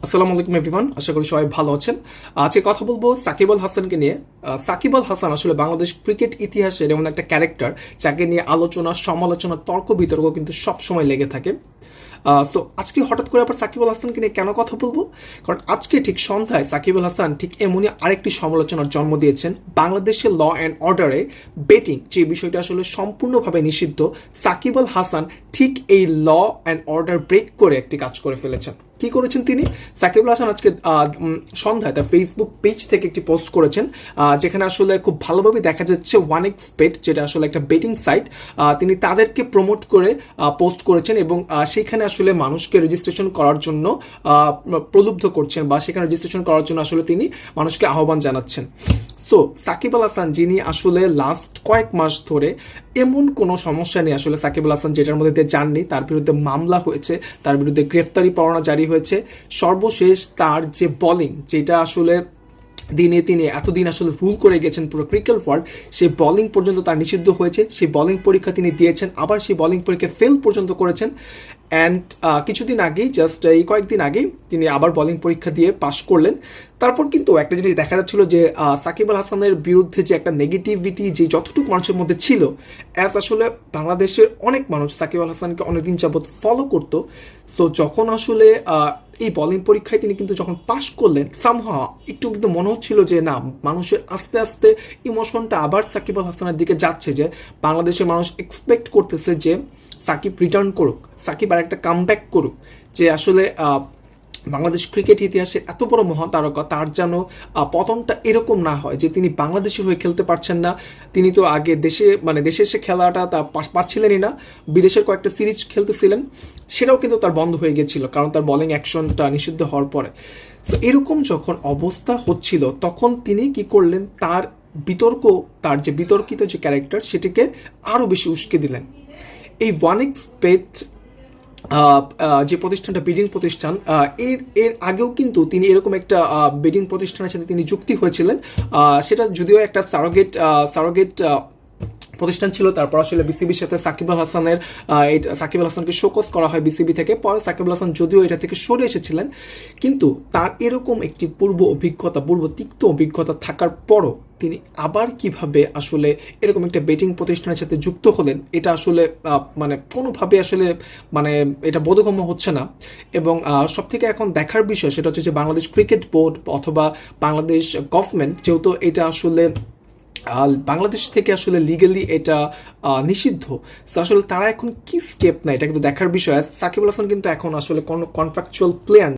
আসসালামু আলাইকুম এভরিওয়ান, আশা করি সবাই ভালো আছেন। আজকে কথা বলবো সাকিব আল হাসানকে নিয়ে। সাকিব আল হাসান আসলে বাংলাদেশ ক্রিকেট ইতিহাসের এমন একটা ক্যারেক্টার যাকে নিয়ে আলোচনা, সমালোচনা, তর্ক বিতর্ক কিন্তু সবসময় লেগে থাকে। তো আজকে হঠাৎ করে আবার সাকিব আল হাসানকে নিয়ে কেন কথা বলবো? কারণ আজকে ঠিক সন্ধ্যায় সাকিব আল হাসান ঠিক এমনই আরেকটি সমালোচনার জন্ম দিয়েছেন। বাংলাদেশের ল অ্যান্ড অর্ডারে বেটিং যে বিষয়টা আসলে সম্পূর্ণভাবে নিষিদ্ধ, সাকিব আল হাসান ঠিক এই ল অ্যান্ড অর্ডার ব্রেক করে একটি কাজ করে ফেলেছেন। কি করেছেন তিনি? সাকিব আল হাসান আজকে সন্ধ্যায় তার ফেসবুক পেজ থেকে একটি পোস্ট করেছেন, যেখানে আসলে খুব ভালোভাবে দেখা যাচ্ছে 1xBet, যেটা আসলে একটা বেটিং সাইট, তিনি তাদেরকে প্রমোট করে পোস্ট করেছেন এবং সেখানে আসলে মানুষকে রেজিস্ট্রেশন করার জন্য প্রলুব্ধ করছেন, বা সেখানে রেজিস্ট্রেশন করার জন্য আসলে তিনি মানুষকে আহ্বান জানাচ্ছেন। সো সাকিব আল হাসান, যিনি আসলে লাস্ট কয়েক মাস ধরে এমন কোনো সমস্যা নেই আসলে সাকিব আল হাসান যেটার মধ্যে দিয়ে যাননি, তার বিরুদ্ধে মামলা হয়েছে, তার বিরুদ্ধে গ্রেফতারি পরোয়ানা জারি হয়েছে। সর্বশেষ তার যে বোলিং, যেটা আসলে দিনে দিনে এতদিন আসলে রুল করে গেছেন পুরো ক্রিকেট ওয়ার্ল্ড, সেই বোলিং পর্যন্ত তার নিষিদ্ধ হয়েছে। সেই বোলিং পরীক্ষা তিনি দিয়েছেন, আবার সেই বোলিং পরীক্ষা ফেল পর্যন্ত করেছেন। অ্যান্ড কিছুদিন আগেই, জাস্ট এই কয়েকদিন আগেই তিনি আবার বোলিং পরীক্ষা দিয়ে পাশ করলেন। তারপর কিন্তু একটা জিনিস দেখা যাচ্ছিল যে সাকিব আল হাসানের বিরুদ্ধে যে একটা নেগেটিভিটি যে যতটুকু মানুষের মধ্যে ছিল, অ্যাজ আসলে বাংলাদেশের অনেক মানুষ সাকিব আল হাসানকে অনেকদিন যাবৎ ফলো করতো। সো যখন আসলে এই বোলিং পরীক্ষায় তিনি কিন্তু যখন পাশ করলেন, সামহাও একটু কিন্তু মনে হচ্ছিল যে না, মানুষের আস্তে আস্তে ইমোশনটা আবার সাকিব আল হাসানের দিকে যাচ্ছে, যে বাংলাদেশের মানুষ এক্সপেক্ট করতেছে যে সাকিব রিটার্ন করুক, সাকিব আর একটা কামব্যাক করুক, যে আসলে বাংলাদেশ ক্রিকেট ইতিহাসে এত বড় মহাতারকা, তার যেন পতনটা এরকম না হয় যে তিনি বাংলাদেশি হয়ে খেলতে পারছেন না। তিনি তো আগে দেশে এসে খেলাটা তা পারছিলেনই না, বিদেশের কয়েকটা সিরিজ খেলতেছিলেন, সেটাও কিন্তু তার বন্ধ হয়ে গেছিল কারণ তার বোলিং অ্যাকশনটা নিষিদ্ধ হওয়ার পরে। সো এরকম যখন অবস্থা হচ্ছিল, তখন তিনি কি করলেন, তার যে বিতর্কিত যে ক্যারেক্টার, সেটিকে আরও বেশি উস্কে দিলেন। এই 1xBet যে প্রতিষ্ঠানটা, বিডিং প্রতিষ্ঠান, এর আগেও কিন্তু তিনি এরকম একটা বিডিং প্রতিষ্ঠানের সাথে তিনি যুক্তি হয়েছিলেন। সেটা যদিও একটা সারোগেট প্রতিষ্ঠান ছিল। তারপর আসলে বিসিবির সাথে সাকিব আল হাসানকে শোকজ করা হয় বিসিবি থেকে। পরে সাকিব আল হাসান যদিও এটা থেকে সরে এসেছিলেন, কিন্তু তার এরকম একটি পূর্ব তিক্ত অভিজ্ঞতা থাকার পরও তিনি আবার কিভাবে আসলে এরকম একটা বেটিং প্রতিষ্ঠানের সাথে যুক্ত হলেন, এটা আসলে কোনোভাবে আসলে এটা বোধগম্য হচ্ছে না। এবং সবথেকে এখন দেখার বিষয় সেটা হচ্ছে যে বাংলাদেশ ক্রিকেট বোর্ড অথবা বাংলাদেশ গভর্নমেন্ট, যেহেতু এটা আসলে বাংলাদেশ থেকে আসলে লিগালি এটা নিষিদ্ধ, আসলে তারা এখন কি স্টেপ নেয়, এটা কিন্তু দেখার বিষয়। সাকিব আল হাসান কিন্তু এখন আসলে কোনো কন্ট্রাকচুয়াল প্লেয়ার